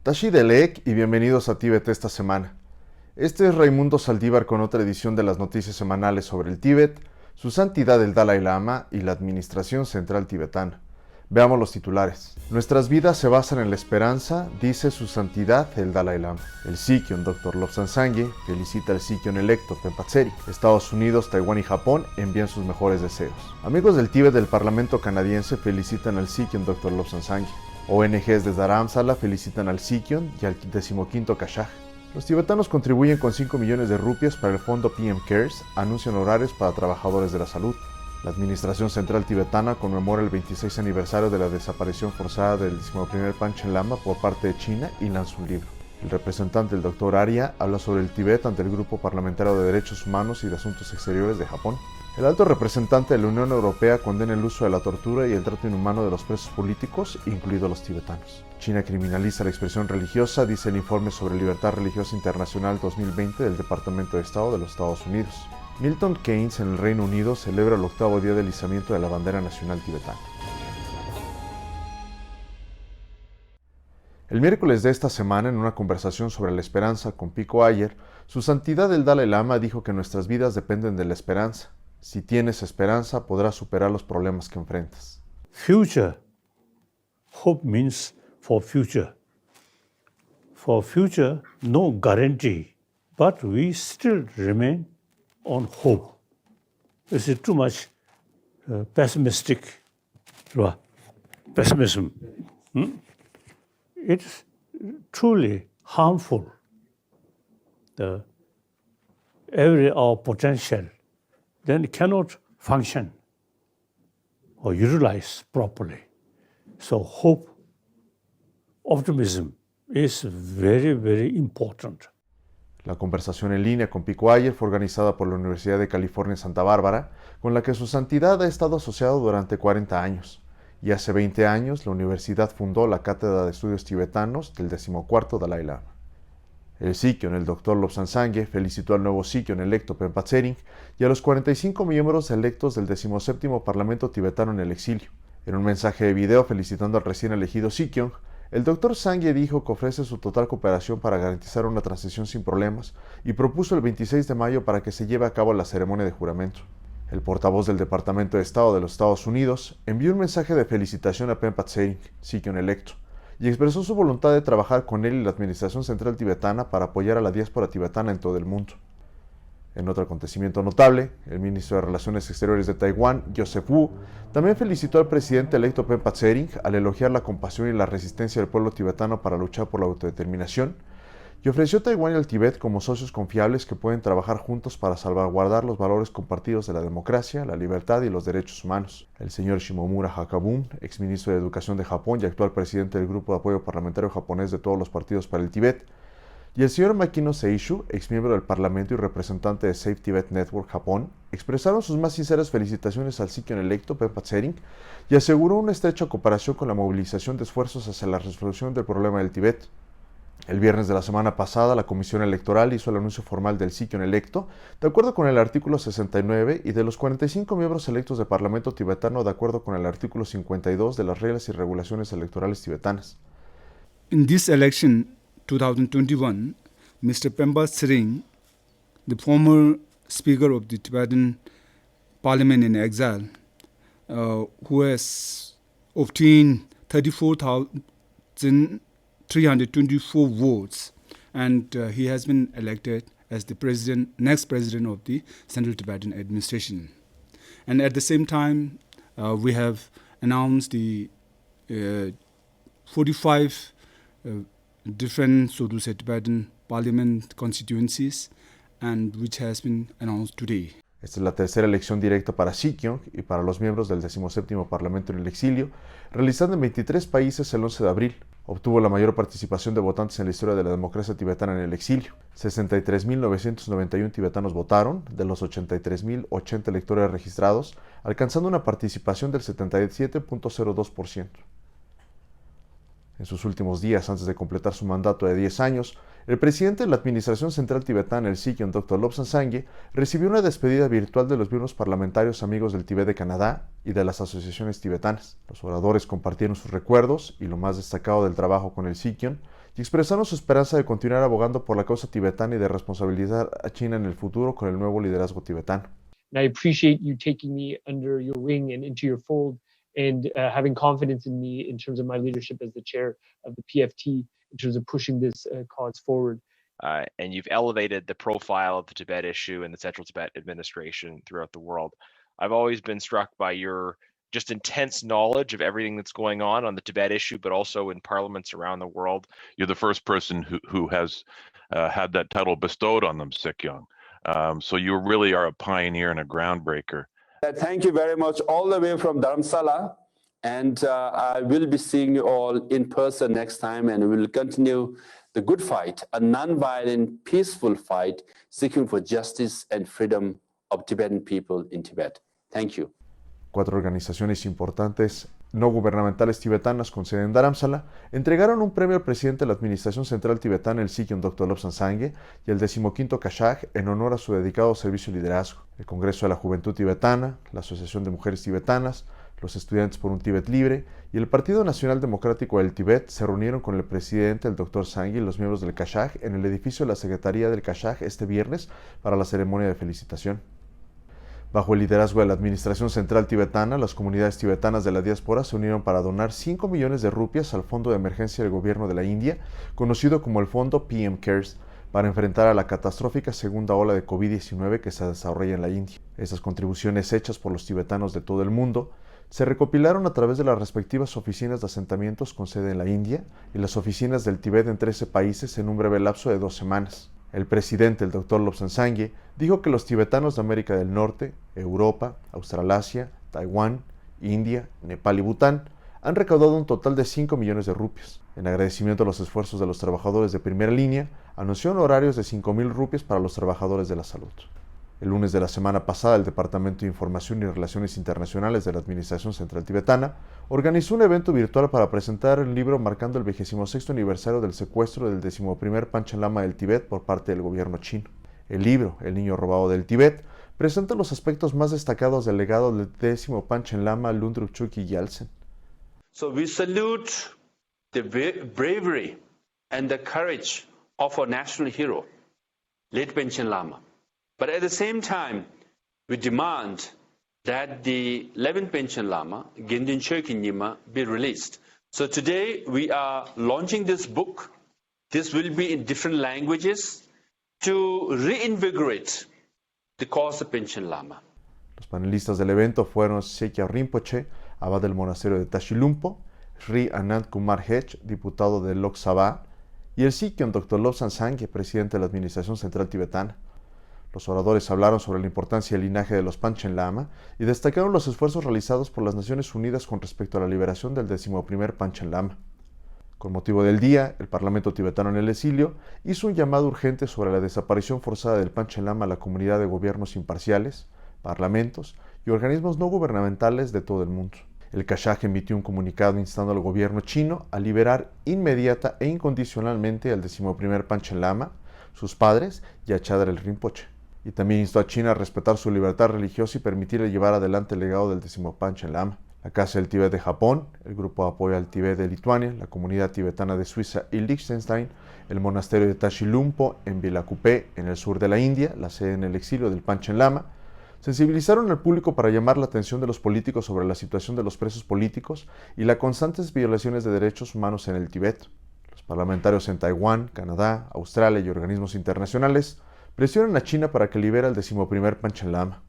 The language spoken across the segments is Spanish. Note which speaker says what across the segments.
Speaker 1: Tashi Delek y bienvenidos a Tíbet esta semana. Este es Raimundo Saldívar con otra edición de las noticias semanales sobre el Tíbet, su santidad el Dalai Lama y la Administración Central Tibetana. Veamos los titulares. Nuestras vidas se basan en la esperanza, dice su santidad el Dalai Lama. El Sikyon Dr. Lobsang Sangye felicita al Sikyon electo Penpa Tsering. Estados Unidos, Taiwán y Japón envían sus mejores deseos. Amigos del Tíbet del Parlamento canadiense felicitan al Sikyon Dr. Lobsang Sangye. ONGs de Dharamsala felicitan al Sikyon y al 15º Kashag. Los tibetanos contribuyen con 5 millones de rupias para el fondo PM Cares, anuncian horarios para trabajadores de la salud. La Administración Central Tibetana conmemora el 26 aniversario de la desaparición forzada del 11º Panchen Lama por parte de China y lanza un libro. El representante, el Dr. Arya, habla sobre el Tíbet ante el Grupo Parlamentario de Derechos Humanos y de Asuntos Exteriores de Japón. El alto representante de la Unión Europea condena el uso de la tortura y el trato inhumano de los presos políticos, incluidos los tibetanos. China criminaliza la expresión religiosa, dice el informe sobre libertad religiosa internacional 2020 del Departamento de Estado de los Estados Unidos. Milton Keynes en el Reino Unido celebra el 8º día del izamiento de la bandera nacional tibetana. El miércoles de esta semana, en una conversación sobre la esperanza con Pico Iyer, su santidad el Dalai Lama dijo que nuestras vidas dependen de la esperanza. Si tienes esperanza, podrás superar los problemas que enfrentas.
Speaker 2: Future. Hope means for future. For future, no guarantee, but we still remain on hope. This is too much pessimism. It's truly harmful. Our potential then cannot function or utilize properly. So hope, optimism is very, very important.
Speaker 1: La conversación en línea con Pico Iyer fue organizada por la Universidad de California en Santa Bárbara, con la que su santidad ha estado asociado durante 40 años. Y hace 20 años, la universidad fundó la Cátedra de Estudios Tibetanos del 14º Dalai Lama. El Sikyon, el Dr. Lobsang Sangye, felicitó al nuevo Sikyon electo Penpa Tsering y a los 45 miembros electos del 17º Parlamento tibetano en el exilio. En un mensaje de video felicitando al recién elegido Sikyon, el Dr. Sangye dijo que ofrece su total cooperación para garantizar una transición sin problemas y propuso el 26 de mayo para que se lleve a cabo la ceremonia de juramento. El portavoz del Departamento de Estado de los Estados Unidos envió un mensaje de felicitación a Penpa Tsering, Sikyon electo, y expresó su voluntad de trabajar con él y la Administración Central Tibetana para apoyar a la diáspora tibetana en todo el mundo. En otro acontecimiento notable, el ministro de Relaciones Exteriores de Taiwán, Joseph Wu, también felicitó al presidente electo Penpa Tsering al elogiar la compasión y la resistencia del pueblo tibetano para luchar por la autodeterminación, y ofreció a Taiwán y al Tíbet como socios confiables que pueden trabajar juntos para salvaguardar los valores compartidos de la democracia, la libertad y los derechos humanos. El señor Shimomura Hakabun, exministro de Educación de Japón y actual presidente del Grupo de Apoyo Parlamentario Japonés de todos los partidos para el Tíbet, y el señor Makino Seishu, exmiembro del Parlamento y representante de Save Tibet Network Japón, expresaron sus más sinceras felicitaciones al Sikyon electo Penpa Tsering y aseguró una estrecha cooperación con la movilización de esfuerzos hacia la resolución del problema del Tíbet. El viernes de la semana pasada, la Comisión Electoral hizo el anuncio formal del Sikyon electo, de acuerdo con el artículo 69, y de los 45 miembros electos del Parlamento tibetano, de acuerdo con el artículo 52 de las reglas y regulaciones electorales tibetanas.
Speaker 3: In this election 2021, Mr. Penpa Tsering, the former Speaker of the Tibetan Parliament in exile, who has obtained 34,324 votes, and he has been elected as the next president of the Central Tibetan Administration. And at the same time, we have announced the 45 different, so to say, Tibetan parliament constituencies, and which has been announced today.
Speaker 1: Esta es la tercera elección directa para Sikyon y para los miembros del 17º Parlamento en el exilio, realizada en 23 países el 11 de abril. Obtuvo la mayor participación de votantes en la historia de la democracia tibetana en el exilio. 63.991 tibetanos votaron, de los 83.080 electores registrados, alcanzando una participación del 77.02%. En sus últimos días, antes de completar su mandato de 10 años, el presidente de la Administración Central Tibetana, el Sikyon Dr. Lobsang Sangye, recibió una despedida virtual de los miembros parlamentarios amigos del Tíbet de Canadá y de las asociaciones tibetanas. Los oradores compartieron sus recuerdos y lo más destacado del trabajo con el Sikyon, y expresaron su esperanza de continuar abogando por la causa tibetana y de responsabilizar a China en el futuro con el nuevo liderazgo tibetano.
Speaker 4: And I appreciate you taking me under your wing and into your fold and having confidence in me in terms of my leadership as the chair of the PFT in terms of pushing this cause forward.
Speaker 5: And you've elevated the profile of the Tibet issue and the Central Tibet administration throughout the world. I've always been struck by your just intense knowledge of everything that's going on the Tibet issue, but also in parliaments around the world.
Speaker 6: You're the first person who has had that title bestowed on them, Sikyong. So you really are a pioneer and a groundbreaker.
Speaker 7: Thank you very much, all the way from Dharamsala. And I will be seeing you all in person next time, and we will continue the good fight, a non-violent, peaceful fight, seeking for justice and freedom of Tibetan people in Tibet. Thank you.
Speaker 1: 4 organizaciones importantes no gubernamentales tibetanas con sede en Dharamsala entregaron un premio al presidente de la Administración Central Tibetana, el Sikyong Dr. Lobsang Sangye, y el 15º Kashag en honor a su dedicado servicio y liderazgo. El Congreso de la Juventud Tibetana, la Asociación de Mujeres Tibetanas, los Estudiantes por un Tíbet Libre y el Partido Nacional Democrático del Tíbet se reunieron con el presidente, el Dr. Sangye, y los miembros del Kashag en el edificio de la Secretaría del Kashag este viernes para la ceremonia de felicitación. Bajo el liderazgo de la Administración Central Tibetana, las comunidades tibetanas de la diáspora se unieron para donar 5 millones de rupias al Fondo de Emergencia del Gobierno de la India, conocido como el Fondo PM CARES, para enfrentar a la catastrófica segunda ola de COVID-19 que se desarrolla en la India. Estas contribuciones hechas por los tibetanos de todo el mundo se recopilaron a través de las respectivas oficinas de asentamientos con sede en la India y las oficinas del Tíbet en 13 países en un breve lapso de 2 semanas. El presidente, el Dr. Lobsang Sangye, dijo que los tibetanos de América del Norte, Europa, Australasia, Taiwán, India, Nepal y Bután han recaudado un total de 5 millones de rupias. En agradecimiento a los esfuerzos de los trabajadores de primera línea, anunció honorarios de 5,000 rupias para los trabajadores de la salud. El lunes de la semana pasada, el Departamento de Información y Relaciones Internacionales de la Administración Central Tibetana organizó un evento virtual para presentar el libro marcando el 26º aniversario del secuestro del 11º Panchen Lama del Tíbet por parte del gobierno chino. El libro, El niño robado del Tíbet, presenta los aspectos más destacados del legado del 10º Panchen Lama Lungdruk Chukyi Gyaltsen.
Speaker 8: So we salute the bravery and the courage of our national hero, late Panchen Lama. But at the same time, we demand that the 11th Panchen Lama, Gendin Chökyi Nyima, be released. So today we are launching this book. This will be in different languages to reinvigorate the cause of Panchen Lama.
Speaker 1: Los panelistas del evento fueron Sekya Rinpoche, abad del monasterio de Tashilhunpo, Sri Anand Kumar Hech, diputado de Lok Sabha, y el Sikyong Dr. Lobsang Sangye, presidente de la Administración Central Tibetana. Los oradores hablaron sobre la importancia del linaje de los Panchen Lama y destacaron los esfuerzos realizados por las Naciones Unidas con respecto a la liberación del 11º Panchen Lama. Con motivo del día, el Parlamento tibetano en el exilio hizo un llamado urgente sobre la desaparición forzada del Panchen Lama a la comunidad de gobiernos imparciales, parlamentos y organismos no gubernamentales de todo el mundo. El Kashag emitió un comunicado instando al gobierno chino a liberar inmediata e incondicionalmente al 11º Panchen Lama, sus padres y a Chadrel Rinpoche. Y también instó a China a respetar su libertad religiosa y permitirle llevar adelante el legado del 10º Panchen Lama. La Casa del Tíbet de Japón, el Grupo de Apoyo al Tíbet de Lituania, la Comunidad Tibetana de Suiza y Liechtenstein, el Monasterio de Tashilhunpo en Vilakupé, en el sur de la India, la sede en el exilio del Panchen Lama, sensibilizaron al público para llamar la atención de los políticos sobre la situación de los presos políticos y las constantes violaciones de derechos humanos en el Tíbet. Los parlamentarios en Taiwán, Canadá, Australia y organismos internacionales presionan a China para que libere al 11º Panchen Lama.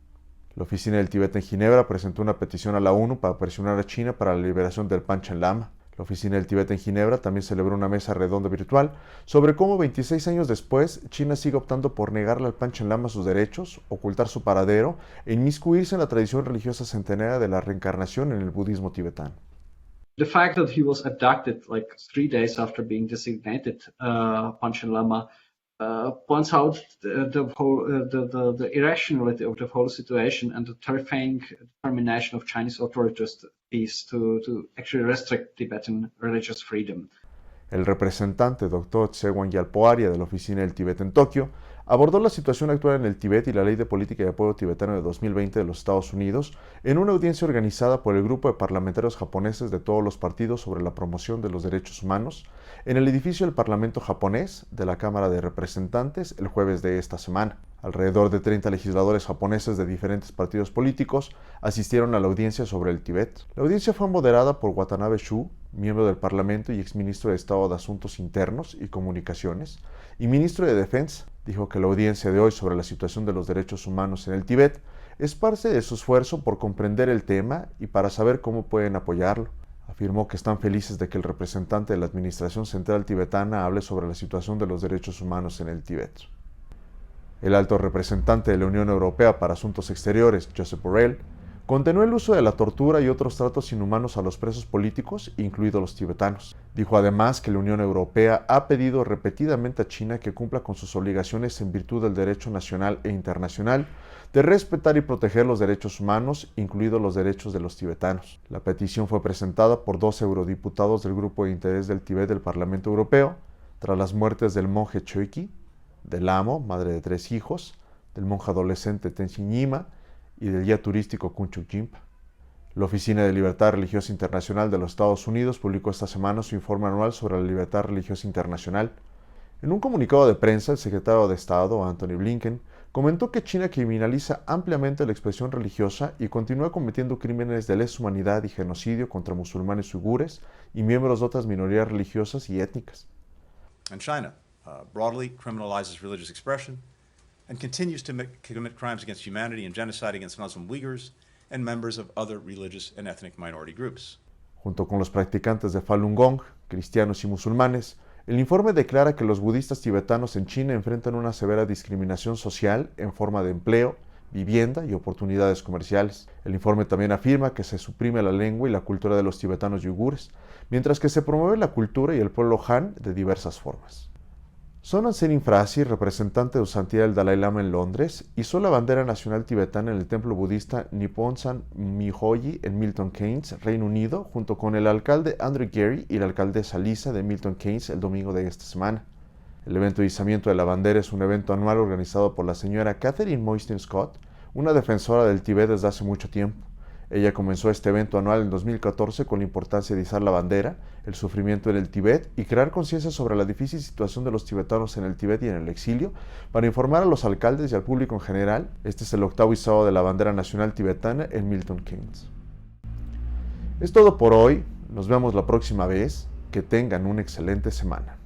Speaker 1: La oficina del Tíbet en Ginebra presentó una petición a la ONU para presionar a China para la liberación del Panchen Lama. La oficina del Tíbet en Ginebra también celebró una mesa redonda virtual sobre cómo 26 años después China sigue optando por negarle al Panchen Lama sus derechos, ocultar su paradero e inmiscuirse en la tradición religiosa centenaria de la reencarnación en el budismo tibetano.
Speaker 9: The fact that he was abducted like 3 days after being designated Panchen Lama points out the irrationality of the whole situation and the terrifying determination of Chinese authorities to actually restrict Tibetan religious freedom.
Speaker 1: El representante Dr. Tsewan Yalpoaria de la Oficina del Tíbet en Tokio abordó la situación actual en el Tíbet y la Ley de Política de Apoyo Tibetano de 2020 de los Estados Unidos en una audiencia organizada por el grupo de parlamentarios japoneses de todos los partidos sobre la promoción de los derechos humanos en el edificio del Parlamento japonés de la Cámara de Representantes el jueves de esta semana. Alrededor de 30 legisladores japoneses de diferentes partidos políticos asistieron a la audiencia sobre el Tíbet. La audiencia fue moderada por Watanabe Shu, miembro del Parlamento y exministro de Estado de Asuntos Internos y Comunicaciones, y ministro de Defensa. Dijo que la audiencia de hoy sobre la situación de los derechos humanos en el Tíbet es parte de su esfuerzo por comprender el tema y para saber cómo pueden apoyarlo. Afirmó que están felices de que el representante de la Administración Central Tibetana hable sobre la situación de los derechos humanos en el Tíbet. El alto representante de la Unión Europea para Asuntos Exteriores, Josep Borrell, condenó el uso de la tortura y otros tratos inhumanos a los presos políticos, incluidos los tibetanos. Dijo además que la Unión Europea ha pedido repetidamente a China que cumpla con sus obligaciones en virtud del derecho nacional e internacional de respetar y proteger los derechos humanos, incluidos los derechos de los tibetanos. La petición fue presentada por 2 eurodiputados del Grupo de Interés del Tíbet del Parlamento Europeo, tras las muertes del monje Choeki, del amo, madre de 3 hijos, del monje adolescente Tenzin Nyima y del guía turístico Kunchuk Jinpa. La Oficina de Libertad Religiosa Internacional de los Estados Unidos publicó esta semana su informe anual sobre la libertad religiosa internacional. En un comunicado de prensa, el secretario de Estado, Antony Blinken, comentó que China criminaliza ampliamente la expresión religiosa y continúa cometiendo crímenes de lesa humanidad y genocidio contra musulmanes uigures y miembros de otras minorías religiosas y étnicas.
Speaker 10: And China broadly criminalizes religious expression and continues to commit crimes against humanity and genocide against Muslim Uyghurs and members of other religious and ethnic minority groups.
Speaker 1: Junto con los practicantes de Falun Gong, cristianos y musulmanes, el informe declara que los budistas tibetanos en China enfrentan una severa discriminación social en forma de empleo, vivienda y oportunidades comerciales. El informe también afirma que se suprime la lengua y la cultura de los tibetanos y uigures, mientras que se promueve la cultura y el pueblo Han de diversas formas. Sonam Serim Frasi, representante de su santidad el Dalai Lama en Londres, izó la bandera nacional tibetana en el templo budista Nipponsan Mihoji en Milton Keynes, Reino Unido, junto con el alcalde Andrew Geary y la alcaldesa Lisa de Milton Keynes el domingo de esta semana. El evento de izamiento de la bandera es un evento anual organizado por la señora Catherine Moysten Scott, una defensora del Tíbet desde hace mucho tiempo. Ella comenzó este evento anual en 2014 con la importancia de izar la bandera, el sufrimiento en el Tíbet y crear conciencia sobre la difícil situación de los tibetanos en el Tíbet y en el exilio, para informar a los alcaldes y al público en general. Este es el 8º izado de la bandera nacional tibetana en Milton Keynes. Es todo por hoy, nos vemos la próxima vez, que tengan una excelente semana.